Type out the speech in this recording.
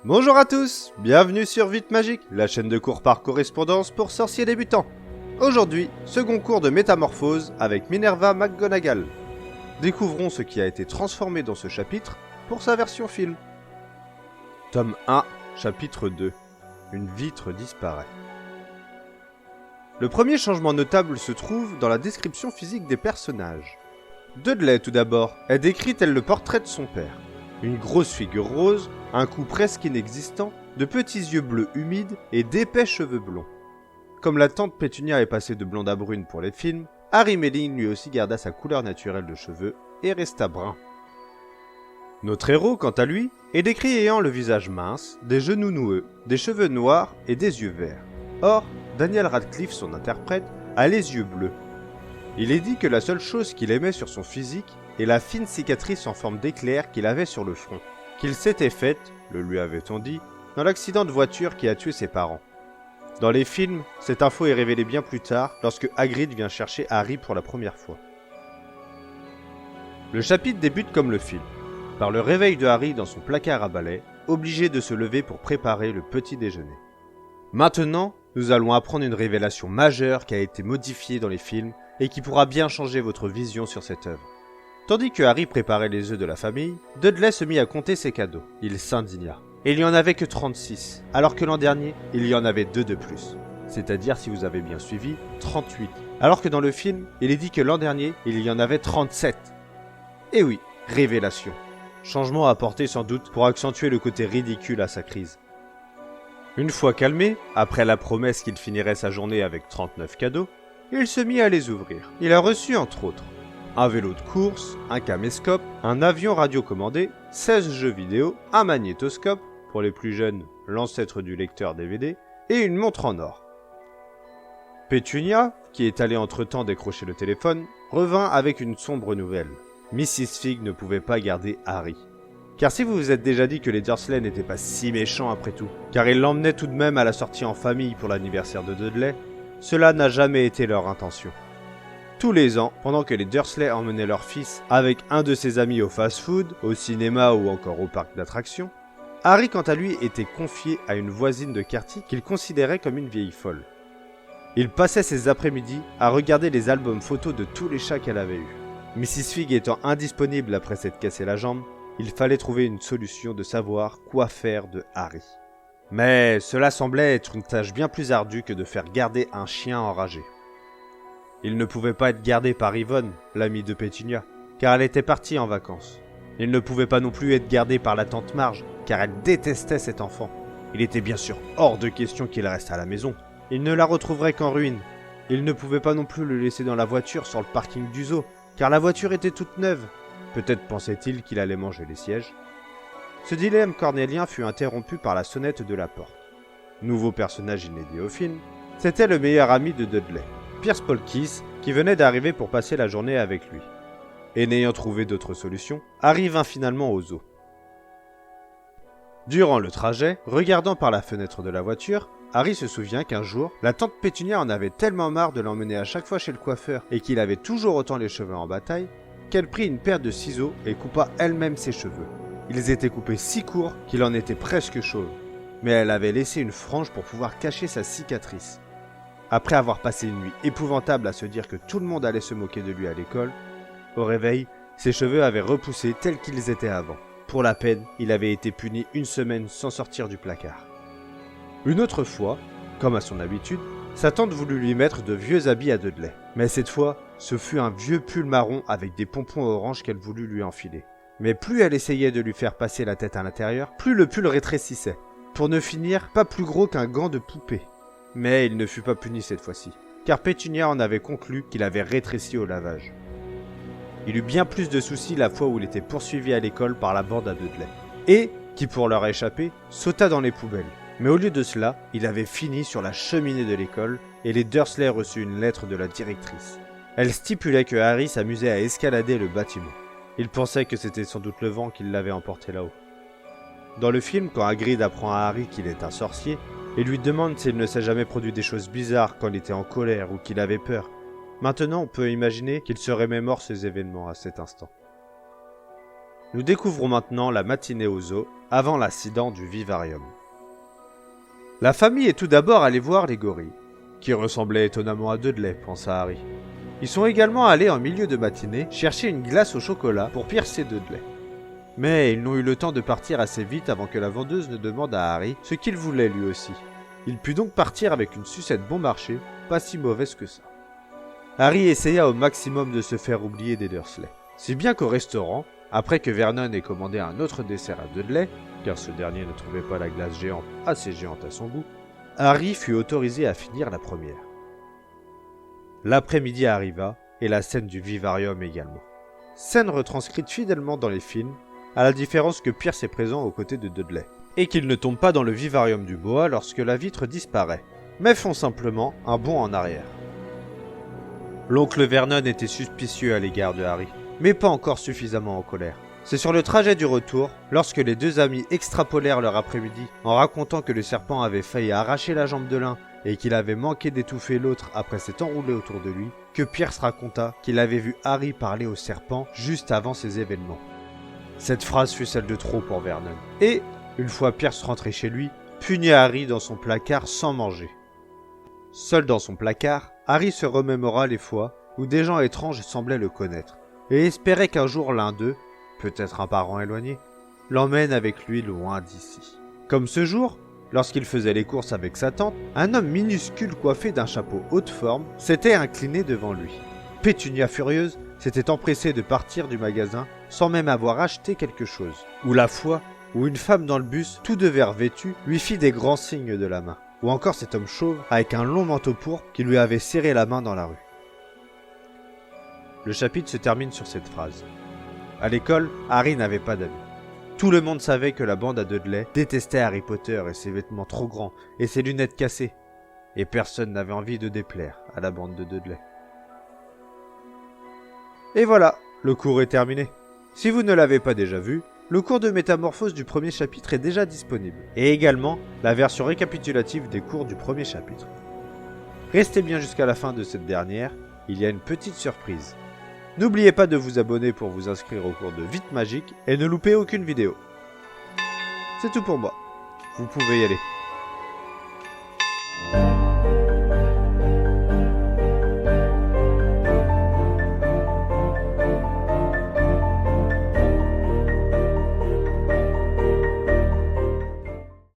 Bonjour à tous, bienvenue sur Vite Magique, la chaîne de cours par correspondance pour sorciers débutants. Aujourd'hui, second cours de métamorphose avec Minerva McGonagall. Découvrons ce qui a été transformé dans ce chapitre pour sa version film. Tome 1, chapitre 2. Une vitre disparaît. Le premier changement notable se trouve dans la description physique des personnages. Dudley tout d'abord est décrit tel le portrait de son père. Une grosse figure rose, un cou presque inexistant, de petits yeux bleus humides et d'épais cheveux blonds. Comme la tante Pétunia est passée de blonde à brune pour les films, Harry Melling lui aussi garda sa couleur naturelle de cheveux et resta brun. Notre héros, quant à lui, est décrit ayant le visage mince, des genoux noueux, des cheveux noirs et des yeux verts. Or, Daniel Radcliffe, son interprète, a les yeux bleus. Il est dit que la seule chose qu'il aimait sur son physique est la fine cicatrice en forme d'éclair qu'il avait sur le front, qu'il s'était faite, le lui avait-on dit, dans l'accident de voiture qui a tué ses parents. Dans les films, cette info est révélée bien plus tard, lorsque Hagrid vient chercher Harry pour la première fois. Le chapitre débute comme le film, par le réveil de Harry dans son placard à balai, obligé de se lever pour préparer le petit déjeuner. Maintenant, nous allons apprendre une révélation majeure qui a été modifiée dans les films et qui pourra bien changer votre vision sur cette œuvre. Tandis que Harry préparait les œufs de la famille, Dudley se mit à compter ses cadeaux. Il s'indigna. Il n'y en avait que 36, alors que l'an dernier, il y en avait 2 de plus. C'est-à-dire, si vous avez bien suivi, 38. Alors que dans le film, il est dit que l'an dernier, il y en avait 37. Et oui, révélation. Changement apporté sans doute pour accentuer le côté ridicule à sa crise. Une fois calmé, après la promesse qu'il finirait sa journée avec 39 cadeaux, il se mit à les ouvrir. Il a reçu entre autres un vélo de course, un caméscope, un avion radiocommandé, 16 jeux vidéo, un magnétoscope, pour les plus jeunes, l'ancêtre du lecteur DVD, et une montre en or. Pétunia, qui est allée entre-temps décrocher le téléphone, revint avec une sombre nouvelle. Mrs. Fig ne pouvait pas garder Harry. Car si vous vous êtes déjà dit que les Dursley n'étaient pas si méchants après tout, car ils l'emmenaient tout de même à la sortie en famille pour l'anniversaire de Dudley, cela n'a jamais été leur intention. Tous les ans, pendant que les Dursley emmenaient leur fils avec un de ses amis au fast-food, au cinéma ou encore au parc d'attractions, Harry quant à lui était confié à une voisine de quartier qu'il considérait comme une vieille folle. Il passait ses après-midi à regarder les albums photos de tous les chats qu'elle avait eus. Mrs. Fig étant indisponible après s'être cassé la jambe, il fallait trouver une solution de savoir quoi faire de Harry. Mais cela semblait être une tâche bien plus ardue que de faire garder un chien enragé. Il ne pouvait pas être gardé par Yvonne, l'amie de Pétunia, car elle était partie en vacances. Il ne pouvait pas non plus être gardé par la tante Marge, car elle détestait cet enfant. Il était bien sûr hors de question qu'il reste à la maison. Il ne la retrouverait qu'en ruine. Il ne pouvait pas non plus le laisser dans la voiture sur le parking du zoo, car la voiture était toute neuve. Peut-être pensait-il qu'il allait manger les sièges. Ce dilemme cornélien fut interrompu par la sonnette de la porte. Nouveau personnage inédit au film, c'était le meilleur ami de Dudley, Pierce Polkiss, qui venait d'arriver pour passer la journée avec lui. Et n'ayant trouvé d'autre solution, Harry vint finalement au zoo. Durant le trajet, regardant par la fenêtre de la voiture, Harry se souvient qu'un jour, la tante Pétunia en avait tellement marre de l'emmener à chaque fois chez le coiffeur et qu'il avait toujours autant les cheveux en bataille, qu'elle prit une paire de ciseaux et coupa elle-même ses cheveux. Ils étaient coupés si courts qu'il en était presque chauve, mais elle avait laissé une frange pour pouvoir cacher sa cicatrice. Après avoir passé une nuit épouvantable à se dire que tout le monde allait se moquer de lui à l'école, au réveil, ses cheveux avaient repoussé tels qu'ils étaient avant. Pour la peine, il avait été puni 1 semaine sans sortir du placard. Une autre fois, comme à son habitude, sa tante voulut lui mettre de vieux habits à Dudley. Mais cette fois, ce fut un vieux pull marron avec des pompons orange qu'elle voulut lui enfiler. Mais plus elle essayait de lui faire passer la tête à l'intérieur, plus le pull rétrécissait, pour ne finir pas plus gros qu'un gant de poupée. Mais il ne fut pas puni cette fois-ci, car Pétunia en avait conclu qu'il avait rétréci au lavage. Il eut bien plus de soucis la fois où il était poursuivi à l'école par la bande à Dudley, et, qui pour leur échapper, sauta dans les poubelles. Mais au lieu de cela, il avait fini sur la cheminée de l'école, et les Dursley reçurent une lettre de la directrice. Elle stipulait que Harry s'amusait à escalader le bâtiment. Il pensait que c'était sans doute le vent qui l'avait emporté là-haut. Dans le film, quand Hagrid apprend à Harry qu'il est un sorcier, et lui demande s'il ne s'est jamais produit des choses bizarres quand il était en colère ou qu'il avait peur, maintenant on peut imaginer qu'il se remémore ces événements à cet instant. Nous découvrons maintenant la matinée au zoo, avant l'incident du vivarium. La famille est tout d'abord allée voir les gorilles, qui ressemblaient étonnamment à Dudley, pensa Harry. Ils sont également allés en milieu de matinée chercher une glace au chocolat pour Pierce et Dudley. Mais ils n'ont eu le temps de partir assez vite avant que la vendeuse ne demande à Harry ce qu'il voulait lui aussi. Il put donc partir avec une sucette bon marché, pas si mauvaise que ça. Harry essaya au maximum de se faire oublier des Dursley. Si bien qu'au restaurant, après que Vernon ait commandé un autre dessert à Dudley, car ce dernier ne trouvait pas la glace géante assez géante à son goût, Harry fut autorisé à finir la première. L'après-midi arriva, et la scène du vivarium également. Scène retranscrite fidèlement dans les films, à la différence que Pierce est présent aux côtés de Dudley, et qu'il ne tombe pas dans le vivarium du boa lorsque la vitre disparaît, mais font simplement un bond en arrière. L'oncle Vernon était suspicieux à l'égard de Harry, mais pas encore suffisamment en colère. C'est sur le trajet du retour, lorsque les deux amis extrapolèrent leur après-midi en racontant que le serpent avait failli arracher la jambe de l'un et qu'il avait manqué d'étouffer l'autre après s'être enroulé autour de lui, que Pierce raconta qu'il avait vu Harry parler au serpent juste avant ces événements. Cette phrase fut celle de trop pour Vernon, et, une fois Pierce rentré chez lui, punit Harry dans son placard sans manger. Seul dans son placard, Harry se remémora les fois où des gens étranges semblaient le connaître, et espérait qu'un jour l'un d'eux, peut-être un parent éloigné, l'emmène avec lui loin d'ici. Comme ce jour, lorsqu'il faisait les courses avec sa tante, un homme minuscule coiffé d'un chapeau haute forme s'était incliné devant lui. Pétunia furieuse s'était empressée de partir du magasin sans même avoir acheté quelque chose. Ou la fois où une femme dans le bus, tout de vert vêtue, lui fit des grands signes de la main. Ou encore cet homme chauve avec un long manteau pourpre qui lui avait serré la main dans la rue. Le chapitre se termine sur cette phrase. À l'école, Harry n'avait pas d'amis. Tout le monde savait que la bande à Dudley détestait Harry Potter et ses vêtements trop grands et ses lunettes cassées. Et personne n'avait envie de déplaire à la bande de Dudley. Et voilà, le cours est terminé. Si vous ne l'avez pas déjà vu, le cours de métamorphose du premier chapitre est déjà disponible. Et également la version récapitulative des cours du premier chapitre. Restez bien jusqu'à la fin de cette dernière, il y a une petite surprise. N'oubliez pas de vous abonner pour vous inscrire au cours de Vite Magique et ne loupez aucune vidéo. C'est tout pour moi. Vous pouvez y aller.